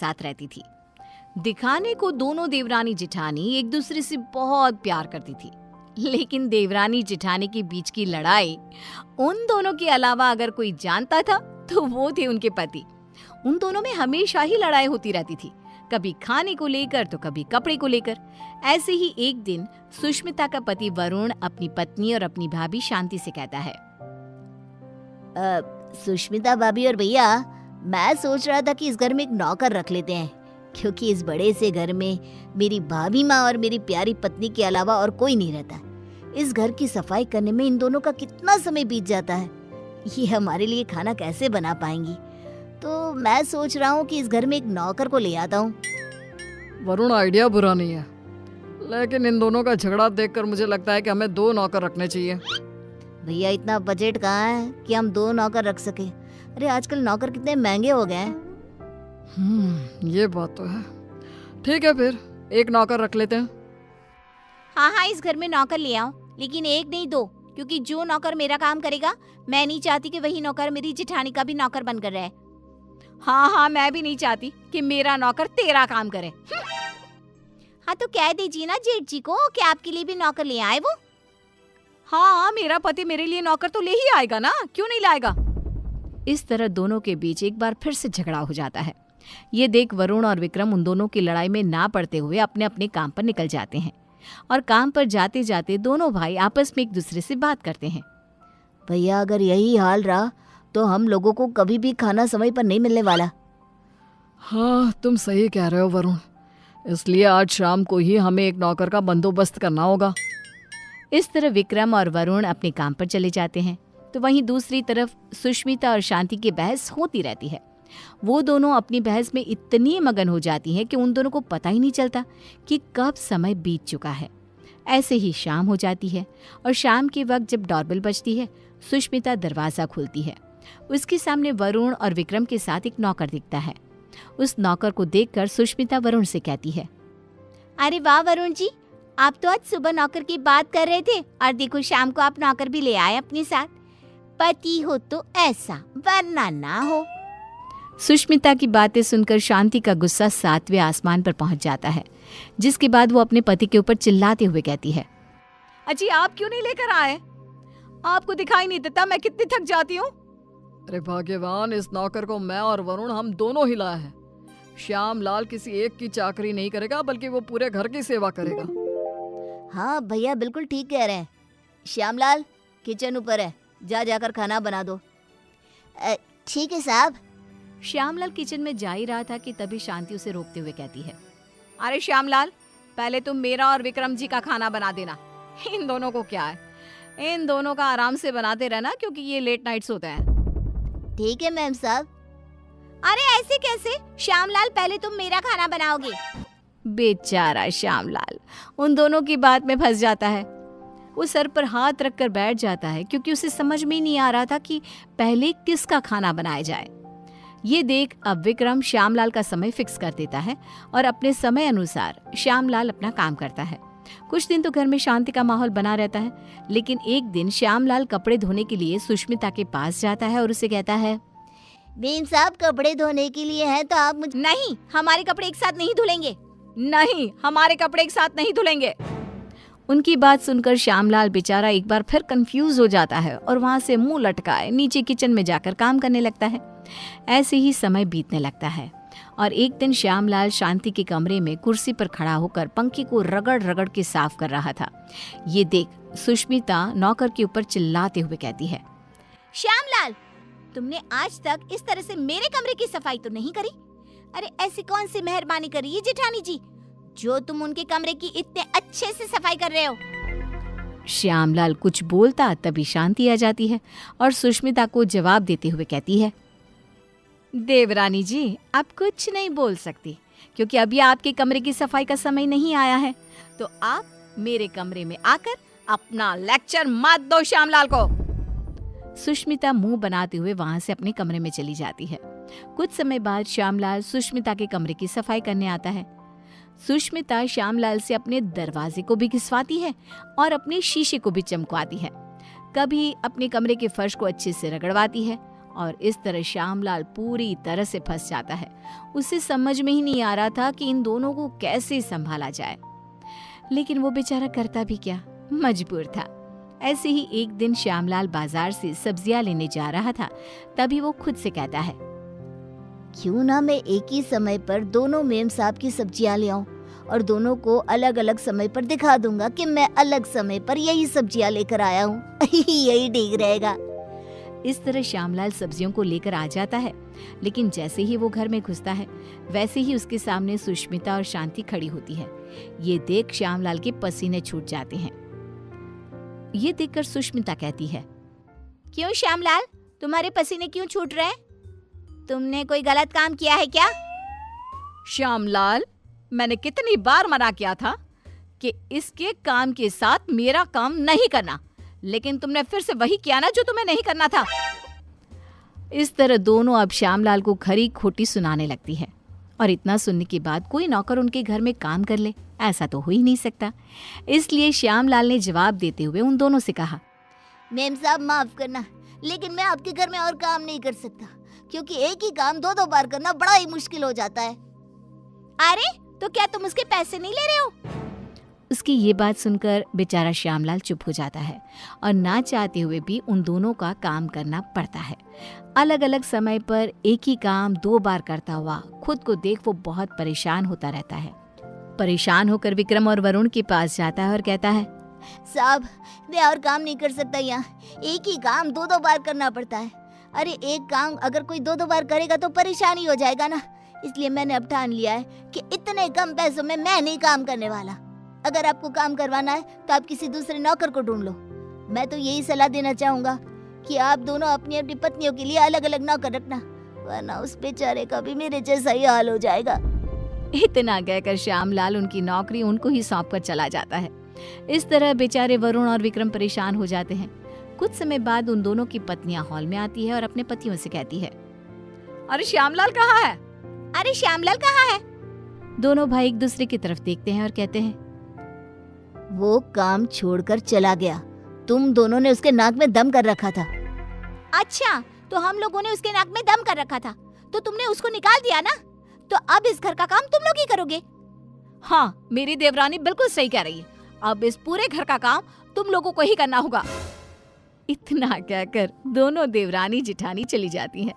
साथ रहती थी। दिखाने को दोनों देवरानी जेठानी एक दूसरे से बहुत प्यार करती थी, लेकिन देवरानी जेठानी के बीच की लड़ाई उन दोनों के अलावा अगर कोई जानता था तो वो थे उनके पति। उन दोनों में हमेशा ही लड़ाई होती रहती थी, कभी खाने को लेकर तो कभी कपड़े को लेकर। ऐसे ही एक दिन सुष्मिता का पति वरुण अपनी पत्नी और अपनी भाभी शांति से कहता है, सुष्मिता भाभी और भैया, मैं सोच रहा था कि इस घर में एक नौकर रख लेते हैं, क्योंकि इस बड़े से घर में मेरी भाभी माँ और मेरी प्यारी पत्नी के अलावा और कोई नहीं रहता। इस घर की सफाई करने में इन दोनों का कितना समय बीत जाता है, ये हमारे लिए खाना कैसे बना पाएंगी। तो मैं सोच रहा हूँ कि इस घर में एक नौकर को ले आता हूँ। वरुण, आइडिया बुरा नहीं है, लेकिन इन दोनों का झगड़ा देखकर मुझे लगता है कि हमें 2 नौकर रखने चाहिए। भैया, इतना बजट कहाँ है कि हम 2 नौकर रख सके। अरे आजकल नौकर कितने महंगे हो गए हैं। ये बात तो है। ठीक है, फिर 1 नौकर रख लेते हैं। हाँ, इस घर में नौकर ले आओ, लेकिन 1 नहीं 2, क्योंकि जो नौकर मेरा काम करेगा, मैं नहीं चाहती कि वही नौकर मेरी जेठानी का भी नौकर बनकर रहे। हाँ, मैं भी नहीं चाहती कि मेरा नौकर तेरा काम करे। हाँ, तो कह दीजिए ना जेठ जी को कि आपके लिए भी नौकर ले आए वो। हाँ, मेरा पति मेरे लिए नौकर तो ले ही आएगा ना, क्यों नहीं लाएगा। इस तरह दोनों के बीच एक बार फिर से झगड़ा हो जाता है। ये देख वरुण और विक्रम उन दोनों की लड़ाई में ना पड़ते हुए अपने अपने काम पर निकल जाते हैं, और काम पर जाते जाते दोनों भाई आपस में एक दूसरे से बात करते हैं। भैया, अगर यही हाल रहा तो हम लोगों को कभी भी खाना समय पर नहीं मिलने वाला। हाँ, तुम सही कह रहे हो वरुण, इसलिए आज शाम को ही हमें एक नौकर का बंदोबस्त करना होगा। इस तरह विक्रम और वरुण अपने काम पर चले जाते हैं, तो वहीं दूसरी तरफ सुष्मिता और शांति की बहस होती रहती है। वो दोनों अपनी बहस में इतनी मगन हो जाती हैं कि उन दोनों को पता ही नहीं चलता कि कब समय बीत चुका है। ऐसे ही शाम हो जाती है, और शाम के वक्त जब डोरबेल बजती है, सुष्मिता दरवाज़ा खोलती है। उसके सामने वरुण और विक्रम के साथ एक नौकर दिखता है। उस नौकर को देखकर सुष्मिता वरुण से कहती है, अरे वाह वरुण जी, आप तो आज सुबह नौकर की बात कर रहे थे, और देखो शाम को आप नौकर भी ले आए अपने साथ। पति हो तो ऐसा, वरना ना हो। सुष्मिता की बातें सुनकर शांति का गुस्सा 7वें आसमान पर पहुंच जाता है, जिसके बाद वो अपने पति के ऊपर चिल्लाते हुए कहती है, अजी आप क्यों नहीं लेकर आए? आपको दिखाई नहीं देता मैं कितनी थक जाती हूँ? अरे भाग्यवान, इस नौकर को मैं और वरुण हम दोनों ही लाए हैं। श्याम लाल किसी एक की चाकरी नहीं करेगा, बल्कि वो पूरे घर की सेवा करेगा। हाँ भैया, बिल्कुल ठीक कह रहे हैं। श्यामलाल, किचन ऊपर है, जाकर खाना बना दो। ठीक है साहब। श्यामलाल किचन में जा ही रहा था कि तभी शांति उसे रोकते हुए कहती है, अरे श्यामलाल, पहले तुम मेरा और विक्रम जी का खाना बना देना। इन दोनों को क्या है, इन दोनों का आराम से बनाते रहना, क्योंकि ये लेट नाइट्स होते हैं। ठीक है मैम साहब। अरे ऐसे कैसे? श्यामलाल, पहले तुम मेरा खाना बनाओगे। बेचारा श्यामलाल उन दोनों की बात में फंस जाता है। वो सर पर हाथ रखकर बैठ जाता है, क्योंकि उसे समझ में ही नहीं आ रहा था कि पहले किसका खाना बनाया जाए। ये देख अब विक्रम श्यामलाल का समय फिक्स कर देता है, और अपने समय अनुसार श्यामलाल अपना काम करता है। कुछ दिन तो घर में शांति का माहौल बना रहता है, लेकिन एक दिन श्यामलाल कपड़े धोने के लिए सुष्मिता के पास जाता है और उसे कहता है, बीम साहब, कपड़े धोने के लिए हैं तो आप मुझे। नहीं, हमारे कपड़े एक साथ नहीं धुलेंगे। नहीं, हमारे कपड़े एक साथ नहीं धुलेंगे। उनकी बात सुनकर श्यामलाल बेचारा एक बार फिर कंफ्यूज हो जाता है, और वहां से मुंह लटकाए नीचे किचन में जाकर काम करने लगता है। ऐसे ही समय बीतने लगता है, और एक दिन श्यामलाल शांति के कमरे में कुर्सी पर खड़ा होकर पंखे को रगड़ रगड़ के साफ कर रहा था। ये देख सुष्मिता नौकर के ऊपर चिल्लाते हुए कहती है, श्यामलाल, तुमने आज तक इस तरह से मेरे कमरे की सफाई तो नहीं करी। अरे ऐसी कौन सी मेहरबानी करी है जेठानी जी, जो तुम उनके कमरे की इतने अच्छे से सफाई कर रहे हो। श्यामलाल कुछ बोलता तभी शांति आ जाती है, और सुष्मिता को जवाब देते हुए कहती है, देवरानी जी, आप कुछ नहीं बोल सकती, क्योंकि अभी आपके कमरे की सफाई का समय नहीं आया है। तो आप मेरे कमरे में आकर अपना लेक्चर मत दो श्यामलाल को। सुष्मिता मुंह बनाते हुए वहां से अपने कमरे में चली जाती है। कुछ समय बाद श्यामलाल सुष्मिता के कमरे की सफाई करने आता है। सुष्मिता श्यामलाल से अपने दरवाजे को भी घिसवाती है और अपने शीशे को भी चमकवाती है। कभी अपने कमरे के फर्श को अच्छे से रगड़वाती है, और इस तरह श्यामलाल पूरी तरह से फंस जाता है। उसे समझ में ही नहीं आ रहा था कि इन दोनों को कैसे संभाला जाए, लेकिन वो बेचारा करता भी क्या, मजबूर था। ऐसे ही एक दिन श्यामलाल बाजार से सब्जियां लेने जा रहा था, तभी वो खुद से कहता है, क्यों ना मैं एक ही समय पर दोनों मेम साहब की सब्जियां ले आऊं और दोनों को अलग अलग समय पर दिखा दूंगा कि मैं अलग समय पर यही सब्जियां लेकर आया हूँ। यही ठीक रहेगा। इस तरह श्यामलाल सब्जियों को लेकर आ जाता है, लेकिन जैसे ही वो घर में घुसता है वैसे ही उसके सामने सुष्मिता और शांति खड़ी होती है। ये देख श्यामलाल के पसीने छूट जाते हैं। ये देखकर सुष्मिता कहती है, क्यों श्यामलाल, तुम्हारे पसीने क्यों छूट रहे हैं? तुमने कोई गलत काम किया है क्या? श्यामलाल, मैंने कितनी बार मना किया था कि इसके काम के साथ मेरा काम नहीं करना, लेकिन तुमने फिर से वही किया ना जो तुम्हें नहीं करना था। इस तरह दोनों अब श्यामलाल को खरी खोटी सुनाने लगती है, और इतना सुनने के बाद कोई नौकर उनके घर में काम कर ले, ऐसा तो हो ही नहीं सकता। इसलिए श्यामलाल ने जवाब देते हुए उन दोनों से कहा, मेम साहब माफ करना, लेकिन मैं आपके घर में और काम नहीं कर सकता, क्योंकि एक ही काम दो दो बार करना बड़ा ही मुश्किल हो जाता है। अरे तो क्या तुम उसके पैसे नहीं ले रहे हो? उसकी ये बात सुनकर बेचारा श्यामलाल चुप हो जाता है, और ना चाहते हुए भी उन दोनों का काम करना पड़ता है। अलग अलग समय पर एक ही काम 2 बार करता हुआ खुद को देख वो बहुत परेशान होता रहता है। परेशान होकर विक्रम और वरुण के पास जाता है और कहता है, साहब मैं और काम नहीं कर सकता, यहाँ एक ही काम 2 बार करना पड़ता है। अरे एक काम अगर कोई 2 बार करेगा तो परेशानी हो जाएगा ना, इसलिए मैंने अब ठान लिया है कि इतने कम पैसों में मैं नहीं काम करने वाला। अगर आपको काम करवाना है तो आप किसी दूसरे नौकर को ढूंढ लो। मैं तो यही सलाह देना चाहूंगा कि आप दोनों अपनी अपनी पत्नियों के लिए अलग अलग नौकर रखना, वरना उस बेचारे का भी मेरे जैसा ही हाल हो जाएगा। इतना कहकर श्यामलाल उनकी नौकरी उनको ही सौंप कर चला जाता है। इस तरह बेचारे वरुण और विक्रम परेशान हो जाते हैं। कुछ समय बाद उन दोनों की पत्नियां हॉल में आती है और अपने पतियों से कहती है, अरे श्यामलाल कहाँ है? अरे श्यामलाल कहाँ है? दोनों भाई एक दूसरे की तरफ देखते हैं और कहते हैं, वो काम छोड़कर चला गया। तुम दोनों ने उसके नाक में दम कर रखा था। अच्छा, तो हम लोगों ने उसके नाक में दम कर रखा था, तो तुमने उसको निकाल दिया ना? तो अब इस घर का काम तुम लोग ही करोगे। हाँ, मेरी देवरानी बिल्कुल सही कह रही है। अब इस पूरे घर का काम तुम लोगों को ही करना होगा। इतना कहकर दोनों देवरानी जिठानी चली जाती हैं।